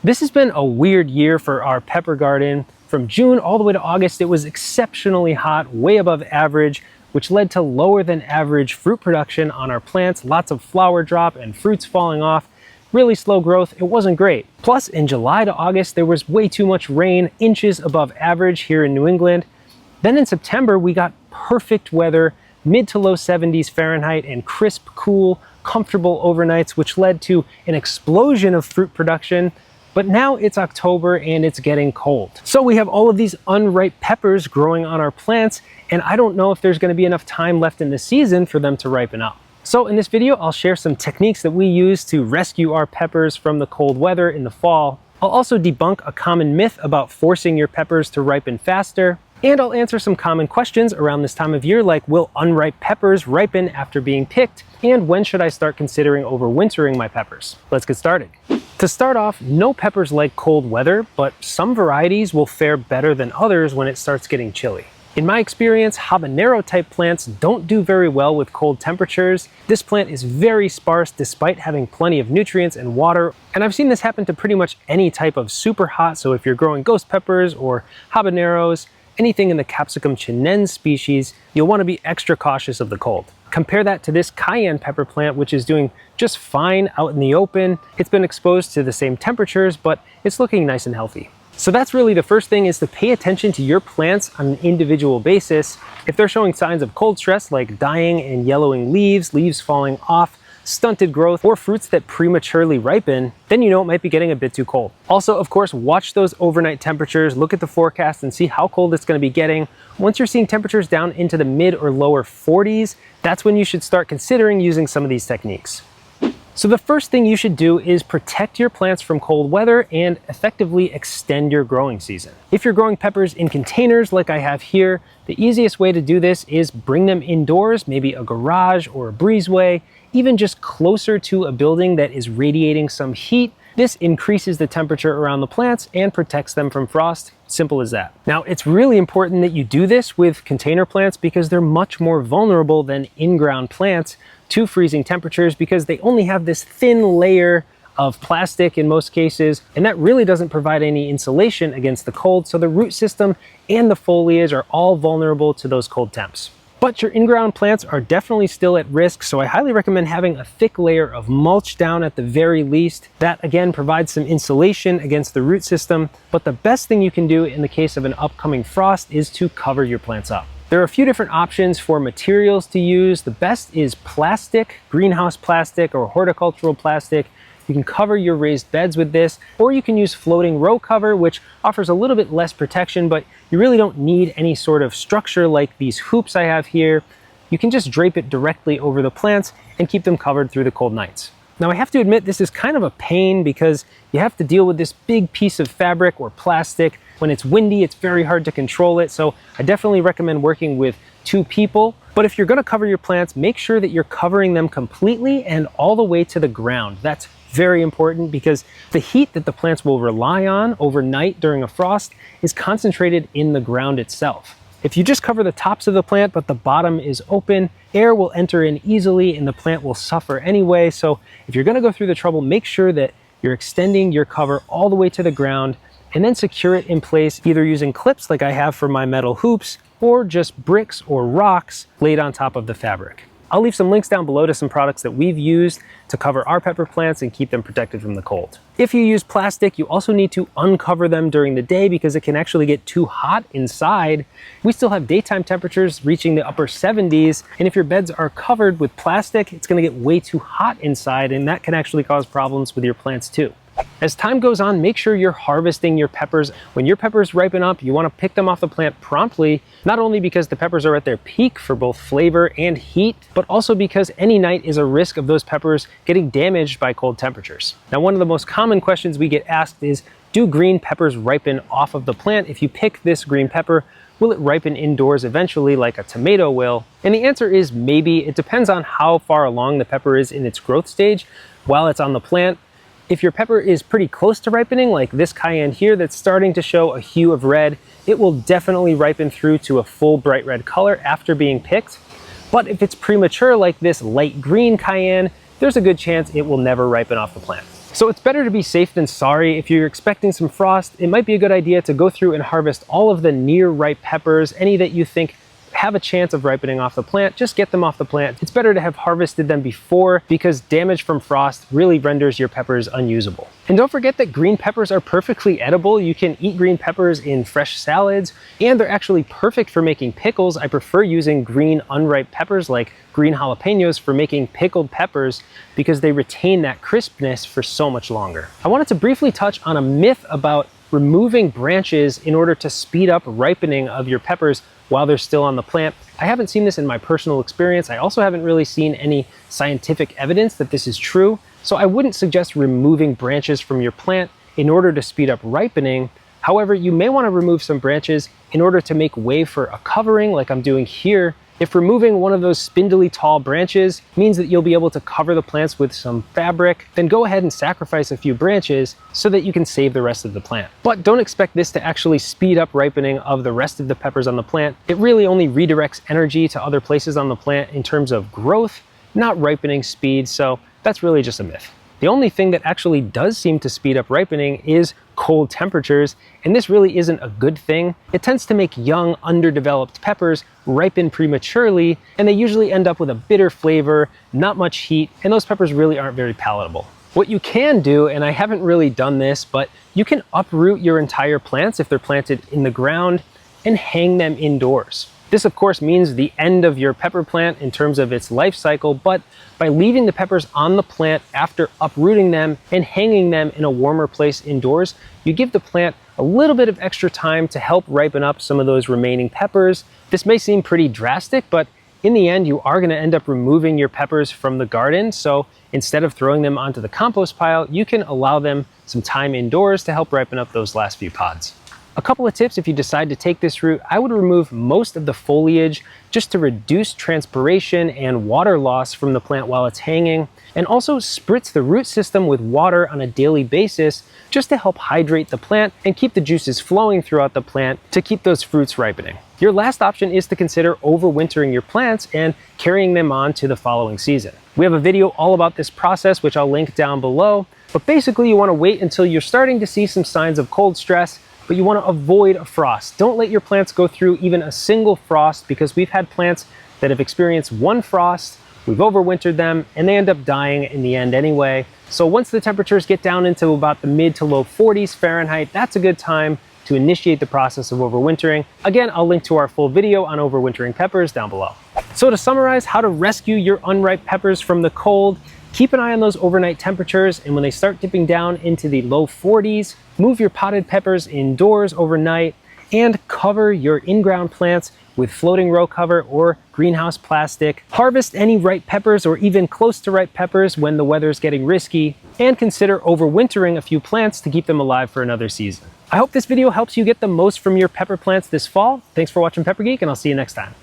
This has been a weird year for our pepper garden. From June all the way to August, it was exceptionally hot, way above average, which led to lower than average fruit production on our plants, lots of flower drop and fruits falling off, really slow growth. It wasn't great. Plus, in July to August, there was way too much rain, inches above average here in New England. Then in September, we got perfect weather, mid to low 70s Fahrenheit and crisp, cool, comfortable overnights, which led to an explosion of fruit production. But now it's October and it's getting cold. So we have all of these unripe peppers growing on our plants, and I don't know if there's gonna be enough time left in the season for them to ripen up. So in this video, I'll share some techniques that we use to rescue our peppers from the cold weather in the fall. I'll also debunk a common myth about forcing your peppers to ripen faster. And I'll answer some common questions around this time of year, like will unripe peppers ripen after being picked? And when should I start considering overwintering my peppers? Let's get started. To start off, no peppers like cold weather, but some varieties will fare better than others when it starts getting chilly. In my experience, habanero type plants don't do very well with cold temperatures. This plant is very sparse despite having plenty of nutrients and water. And I've seen this happen to pretty much any type of super hot. So if you're growing ghost peppers or habaneros, anything in the capsicum chinense species, you'll want to be extra cautious of the cold. Compare that to this cayenne pepper plant, which is doing just fine out in the open. It's been exposed to the same temperatures, but it's looking nice and healthy. So that's really the first thing, is to pay attention to your plants on an individual basis. If they're showing signs of cold stress like dying and yellowing leaves, leaves falling off, stunted growth, or fruits that prematurely ripen, then you know it might be getting a bit too cold. Also, of course, watch those overnight temperatures, look at the forecast and see how cold it's going to be getting. Once you're seeing temperatures down into the mid or lower 40s, that's when you should start considering using some of these techniques. So the first thing you should do is protect your plants from cold weather and effectively extend your growing season. If you're growing peppers in containers like I have here, the easiest way to do this is bring them indoors, maybe a garage or a breezeway, even just closer to a building that is radiating some heat. This increases the temperature around the plants and protects them from frost. Simple as that. Now, it's really important that you do this with container plants because they're much more vulnerable than in-ground plants to freezing temperatures, because they only have this thin layer of plastic in most cases, and that really doesn't provide any insulation against the cold, so the root system and the foliage are all vulnerable to those cold temps. But your in-ground plants are definitely still at risk, so I highly recommend having a thick layer of mulch down at the very least. That again provides some insulation against the root system, but the best thing you can do in the case of an upcoming frost is to cover your plants up. There are a few different options for materials to use. The best is plastic, greenhouse plastic or horticultural plastic. You can cover your raised beds with this, or you can use floating row cover, which offers a little bit less protection, but you really don't need any sort of structure like these hoops I have here. You can just drape it directly over the plants and keep them covered through the cold nights. Now, I have to admit, this is kind of a pain because you have to deal with this big piece of fabric or plastic. When it's windy, it's very hard to control it, so I definitely recommend working with 2 people. But if you're going to cover your plants, make sure that you're covering them completely and all the way to the ground. That's very important because the heat that the plants will rely on overnight during a frost is concentrated in the ground itself. If you just cover the tops of the plant but the bottom is open, air will enter in easily and the plant will suffer anyway. So if you're going to go through the trouble, make sure that you're extending your cover all the way to the ground and then secure it in place, either using clips like I have for my metal hoops or just bricks or rocks laid on top of the fabric. I'll leave some links down below to some products that we've used to cover our pepper plants and keep them protected from the cold. If you use plastic, you also need to uncover them during the day because it can actually get too hot inside. We still have daytime temperatures reaching the upper 70s, and if your beds are covered with plastic, it's going to get way too hot inside, and that can actually cause problems with your plants too. As time goes on, make sure you're harvesting your peppers. When your peppers ripen up, you want to pick them off the plant promptly, not only because the peppers are at their peak for both flavor and heat, but also because any night is a risk of those peppers getting damaged by cold temperatures. Now, one of the most common questions we get asked is, do green peppers ripen off of the plant? If you pick this green pepper, will it ripen indoors eventually like a tomato will? And the answer is maybe. It depends on how far along the pepper is in its growth stage while it's on the plant. If your pepper is pretty close to ripening, like this cayenne here that's starting to show a hue of red, it will definitely ripen through to a full bright red color after being picked. But if it's premature like this light green cayenne, there's a good chance it will never ripen off the plant. So it's better to be safe than sorry. If you're expecting some frost, it might be a good idea to go through and harvest all of the near ripe peppers, any that you think have a chance of ripening off the plant. Just get them off the plant. It's better to have harvested them before, because damage from frost really renders your peppers unusable. And don't forget that green peppers are perfectly edible. You can eat green peppers in fresh salads, and they're actually perfect for making pickles. I prefer using green unripe peppers like green jalapenos for making pickled peppers because they retain that crispness for so much longer. I wanted to briefly touch on a myth about removing branches in order to speed up ripening of your peppers while they're still on the plant. I haven't seen this in my personal experience. I also haven't really seen any scientific evidence that this is true. So I wouldn't suggest removing branches from your plant in order to speed up ripening. However, you may want to remove some branches in order to make way for a covering like I'm doing here. If removing one of those spindly tall branches means that you'll be able to cover the plants with some fabric, then go ahead and sacrifice a few branches so that you can save the rest of the plant. But don't expect this to actually speed up ripening of the rest of the peppers on the plant. It really only redirects energy to other places on the plant in terms of growth, not ripening speed, so that's really just a myth. The only thing that actually does seem to speed up ripening is cold temperatures, and this really isn't a good thing. It tends to make young, underdeveloped peppers ripen prematurely, and they usually end up with a bitter flavor, not much heat, and those peppers really aren't very palatable. What you can do, and I haven't really done this, but you can uproot your entire plants if they're planted in the ground and hang them indoors. This of course means the end of your pepper plant in terms of its life cycle, but by leaving the peppers on the plant after uprooting them and hanging them in a warmer place indoors, you give the plant a little bit of extra time to help ripen up some of those remaining peppers. This may seem pretty drastic, but in the end, you are going to end up removing your peppers from the garden. So instead of throwing them onto the compost pile, you can allow them some time indoors to help ripen up those last few pods. A couple of tips if you decide to take this route: I would remove most of the foliage just to reduce transpiration and water loss from the plant while it's hanging, and also spritz the root system with water on a daily basis just to help hydrate the plant and keep the juices flowing throughout the plant to keep those fruits ripening. Your last option is to consider overwintering your plants and carrying them on to the following season. We have a video all about this process, which I'll link down below, but basically you want to wait until you're starting to see some signs of cold stress, but you want to avoid a frost. Don't let your plants go through even a single frost, because we've had plants that have experienced one frost, we've overwintered them, and they end up dying in the end anyway. So once the temperatures get down into about the mid to low 40s Fahrenheit, that's a good time to initiate the process of overwintering. Again, I'll link to our full video on overwintering peppers down below. So to summarize how to rescue your unripe peppers from the cold: keep an eye on those overnight temperatures, and when they start dipping down into the low 40s, move your potted peppers indoors overnight, and cover your in-ground plants with floating row cover or greenhouse plastic. Harvest any ripe peppers or even close to ripe peppers when the weather's getting risky, and consider overwintering a few plants to keep them alive for another season. I hope this video helps you get the most from your pepper plants this fall. Thanks for watching Pepper Geek, and I'll see you next time.